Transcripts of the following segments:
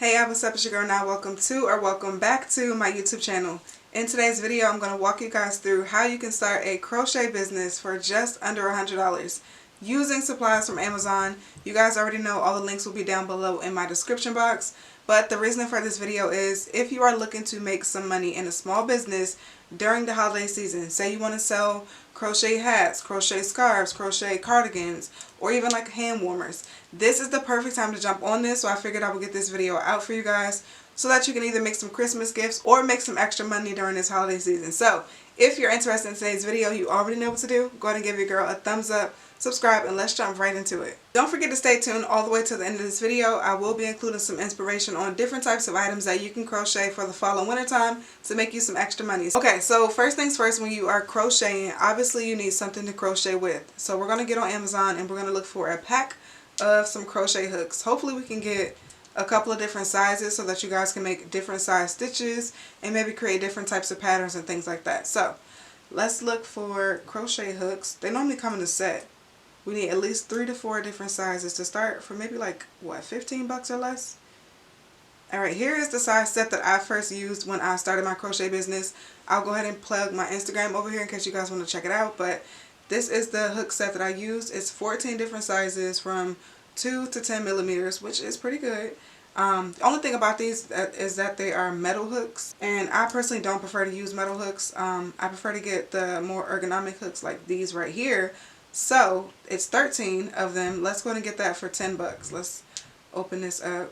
Hey, what's up? It's your girl Now. Welcome back to my YouTube channel. In today's video, I'm going to walk you guys through how you can start a crochet business for just under $100 using supplies from Amazon. You guys already know all the links will be down below in my description box. But the reason for this video is if you are looking to make some money in a small business during the holiday season, say you want to sell crochet hats, crochet scarves, crochet cardigans, or even like hand warmers, this is the perfect time to jump on this. So I figured I would get this video out for you guys so that you can either make some Christmas gifts or make some extra money during this holiday season. So if you're interested in today's video, you already know what to do. Go ahead and give your girl a thumbs up, subscribe, and let's jump right into it. Don't forget to stay tuned all the way to the end of this video. I will be including some inspiration on different types of items that you can crochet for the fall and winter time to make you some extra money. Okay, so first things first, when you are crocheting, obviously you need something to crochet with. So we're going to get on Amazon and we're going to look for a pack of some crochet hooks. Hopefully we can get a couple of different sizes so that you guys can make different size stitches and maybe create different types of patterns and things like that. So let's look for crochet hooks. They normally come in a set. We need at least 3 to 4 different sizes to start for maybe like, what, 15 bucks or less? Alright, here is the size set that I first used when I started my crochet business. I'll go ahead and plug my Instagram over here in case you guys want to check it out. But this is the hook set that I used. It's 14 different sizes from 2 to 10 millimeters, which is pretty good. The only thing about these is that they are metal hooks, and I personally don't prefer to use metal hooks. I prefer to get the more ergonomic hooks like these right here. So it's 13 of them. Let's go ahead and get that for 10 bucks. Let's open this up.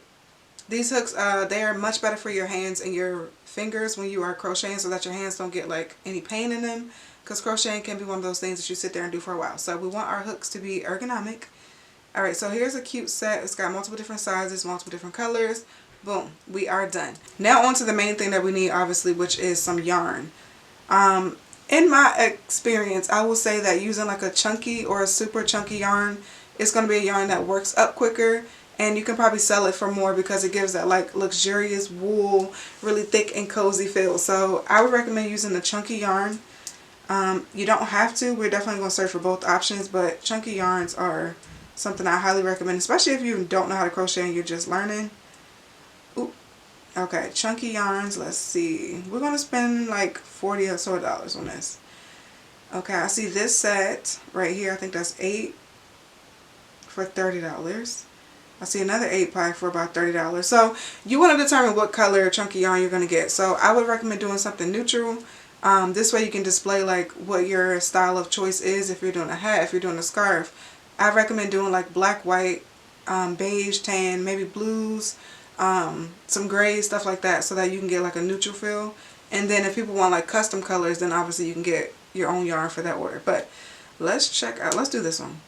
These hooks, they are much better for your hands and your fingers when you are crocheting, so that your hands don't get like any pain in them, because crocheting can be one of those things that you sit there and do for a while. So we want our hooks to be ergonomic. Alright, so here's a cute set. It's got multiple different sizes, multiple different colors. Boom, we are done. Now on to the main thing that we need, obviously, which is some yarn. In my experience, I will say that using like a chunky or a super chunky yarn is going to be a yarn that works up quicker, and you can probably sell it for more because it gives that like luxurious wool, really thick and cozy feel. So I would recommend using the chunky yarn. You don't have to. We're definitely going to search for both options, but chunky yarns are something I highly recommend, especially if you don't know how to crochet and you're just learning. Ooh. Okay, chunky yarns, let's see. We're going to spend like $40 or so on this. Okay, I see this set right here. I think that's 8 for $30. I see another 8 pack for about $30. So you want to determine what color chunky yarn you're going to get. So I would recommend doing something neutral. This way you can display like what your style of choice is. If you're doing a hat, if you're doing a scarf, I recommend doing like black, white, beige, tan, maybe blues, some grays, stuff like that, so that you can get like a neutral feel. And then if people want like custom colors, then obviously you can get your own yarn for that order. But let's check out, let's do this one.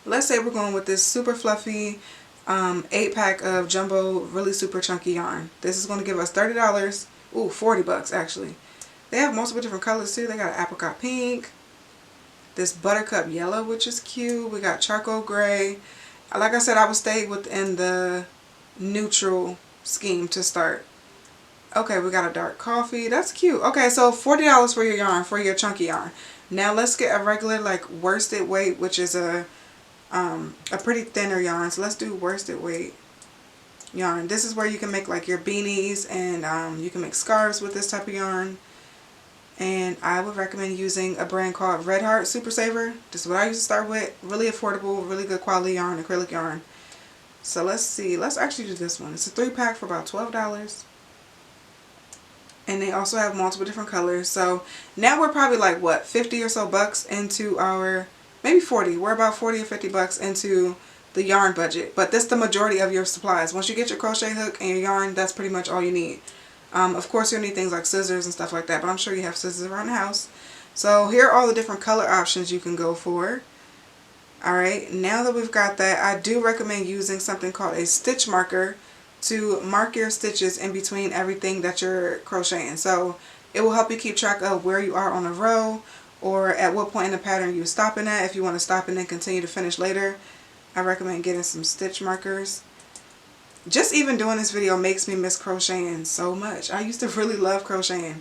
Let's say we're going with this super fluffy 8 pack of jumbo really super chunky yarn. This is going to give us $30. Ooh, 40 bucks actually. They have multiple different colors too. They got an apricot pink, this buttercup yellow, which is cute. We got charcoal gray. Like I said, I would stay within the neutral scheme to start. Okay, we got a dark coffee. That's cute. Okay, so $40 for your yarn, for your chunky yarn. Now let's get a regular like worsted weight, which is a pretty thinner yarn. So let's do worsted weight yarn. This is where you can make like your beanies, and you can make scarves with this type of yarn. And I would recommend using a brand called Red Heart Super Saver. This is what I used to start with. Really affordable, really good quality yarn, acrylic yarn. So let's see. Let's actually do this one. It's a 3 pack for about $12. And they also have multiple different colors. So now we're probably like, what, 50 or so bucks into our, maybe 40. We're about 40 or 50 bucks into the yarn budget. But that's the majority of your supplies. Once you get your crochet hook and your yarn, that's pretty much all you need. Of course, you'll need things like scissors and stuff like that, but I'm sure you have scissors around the house. So here are all the different color options you can go for. Alright, now that we've got that, I do recommend using something called a stitch marker to mark your stitches in between everything that you're crocheting. So it will help you keep track of where you are on a row, or at what point in the pattern you're stopping at. If you want to stop and then continue to finish later, I recommend getting some stitch markers. Just even doing this video makes me miss crocheting so much. I used to really love crocheting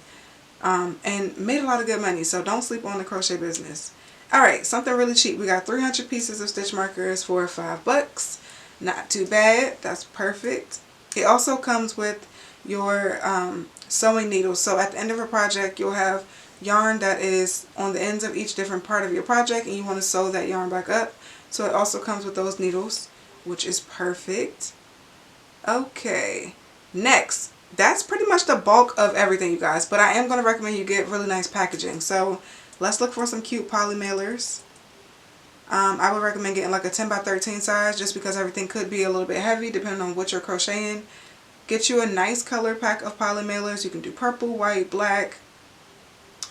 and made a lot of good money, so don't sleep on the crochet business. Alright, something really cheap. We got 300 pieces of stitch markers for $5. Not too bad. That's perfect. It also comes with your sewing needles. So at the end of a project, you'll have yarn that is on the ends of each different part of your project, and you want to sew that yarn back up. So it also comes with those needles, which is perfect. Okay, next, that's pretty much the bulk of everything, you guys, but I am going to recommend you get really nice packaging. So let's look for some cute poly mailers. I would recommend getting like a 10 by 13 size, just because everything could be a little bit heavy depending on what you're crocheting. Get you a nice color pack of poly mailers. You can do purple, white, black.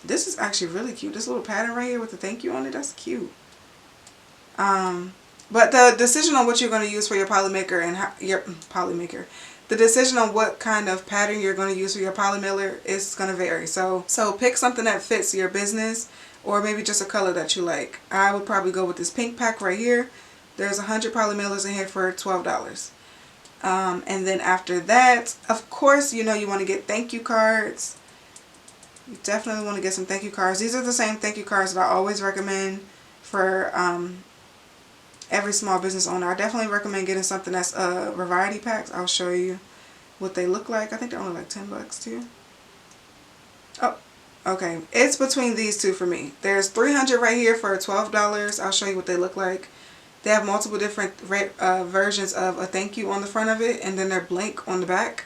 This is actually really cute. This little pattern right here with the thank you on it, that's cute. But the decision on what you're going to use for your poly maker and how, the decision on what kind of pattern you're going to use for your poly mailer is going to vary. So pick something that fits your business, or maybe just a color that you like. I would probably go with this pink pack right here. There's 100 poly mailers in here for $12. And then after that, of course, you know you want to get thank you cards. You definitely want to get some thank you cards. These are the same thank you cards that I always recommend for every small business owner. I definitely recommend getting something that's variety packs. I'll show you what they look like. I think they're only like 10 bucks too. Oh, okay. It's between these two for me. There's 300 right here for $12. I'll show you what they look like. They have multiple different versions of a thank you on the front of it, and then they're blank on the back.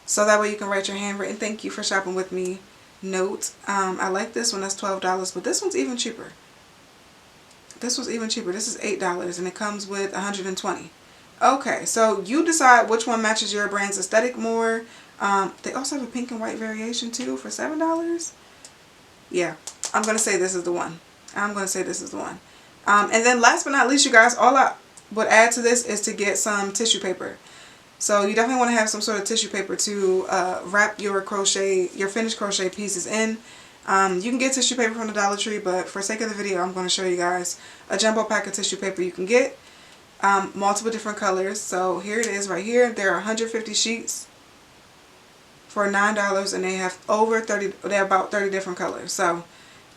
So that way you can write your handwritten thank you for shopping with me note. I like this one. That's $12, but this one's even cheaper. This was even cheaper. This is $8, and it comes with 120. Okay, so you decide which one matches your brand's aesthetic more. They also have a pink and white variation too for $7. Yeah, I'm going to say this is the one. I'm going to say this is the one. And then last but not least, you guys, all I would add to this is to get some tissue paper. So you definitely want to have some sort of tissue paper to wrap your finished crochet pieces in. You can get tissue paper from the Dollar Tree, but for sake of the video, I'm going to show you guys a jumbo pack of tissue paper you can get. Multiple different colors. So here it is right here. There are 150 sheets for $9, and they have about 30 different colors. So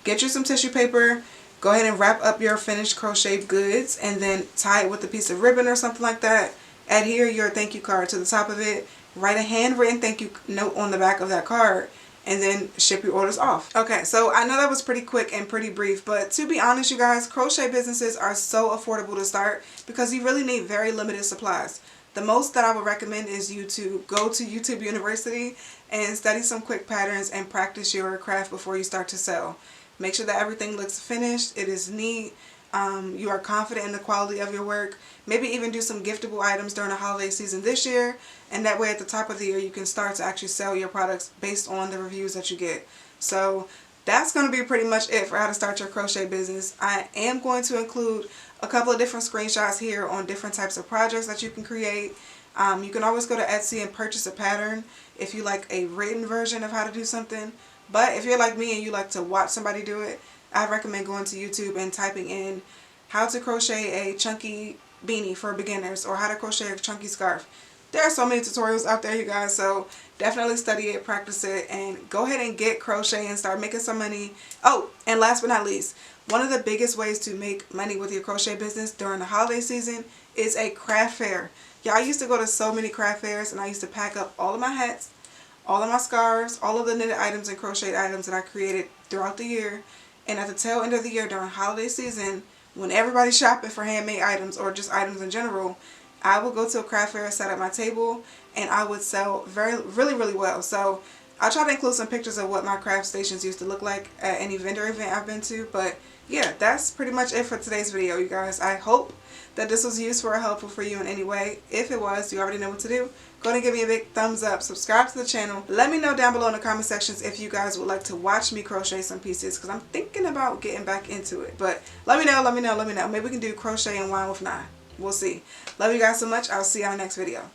get you some tissue paper. Go ahead and wrap up your finished crochet goods, and then tie it with a piece of ribbon or something like that. Adhere your thank you card to the top of it. Write a handwritten thank you note on the back of that card, and then ship your orders off. Okay, so I know that was pretty quick and pretty brief, but to be honest, you guys, crochet businesses are so affordable to start because you really need very limited supplies. The most that I would recommend is you to go to YouTube University and study some quick patterns and practice your craft before you start to sell. Make sure that everything looks finished, it is neat, you are confident in the quality of your work. Maybe even do some giftable items during the holiday season this year, and that way at the top of the year you can start to actually sell your products based on the reviews that you get. So that's going to be pretty much it for how to start your crochet business. I am going to include a couple of different screenshots here on different types of projects that you can create. You can always go to Etsy and purchase a pattern if you like a written version of how to do something. But if you're like me and you like to watch somebody do it, I recommend going to YouTube and typing in how to crochet a chunky beanie for beginners, or how to crochet a chunky scarf. There are so many tutorials out there, you guys, so definitely study it, practice it, and go ahead and get crochet and start making some money. Oh, and last but not least, one of the biggest ways to make money with your crochet business during the holiday season is a craft fair. Yeah, I used to go to so many craft fairs, and I used to pack up all of my hats, all of my scarves, all of the knitted items and crocheted items that I created throughout the year. And at the tail end of the year during holiday season, when everybody's shopping for handmade items or just items in general, I would go to a craft fair, set up my table, and I would sell really well. So I'll try to include some pictures of what my craft stations used to look like at any vendor event I've been to. But yeah, that's pretty much it for today's video, you guys. I hope that this was useful or helpful for you in any way. If it was, you already know what to do. Go ahead and give me a big thumbs up. Subscribe to the channel. Let me know down below in the comment sections if you guys would like to watch me crochet some pieces, because I'm thinking about getting back into it. But let me know. Maybe we can do crochet and wine with 9. We'll see. Love you guys so much. I'll see you on the next video.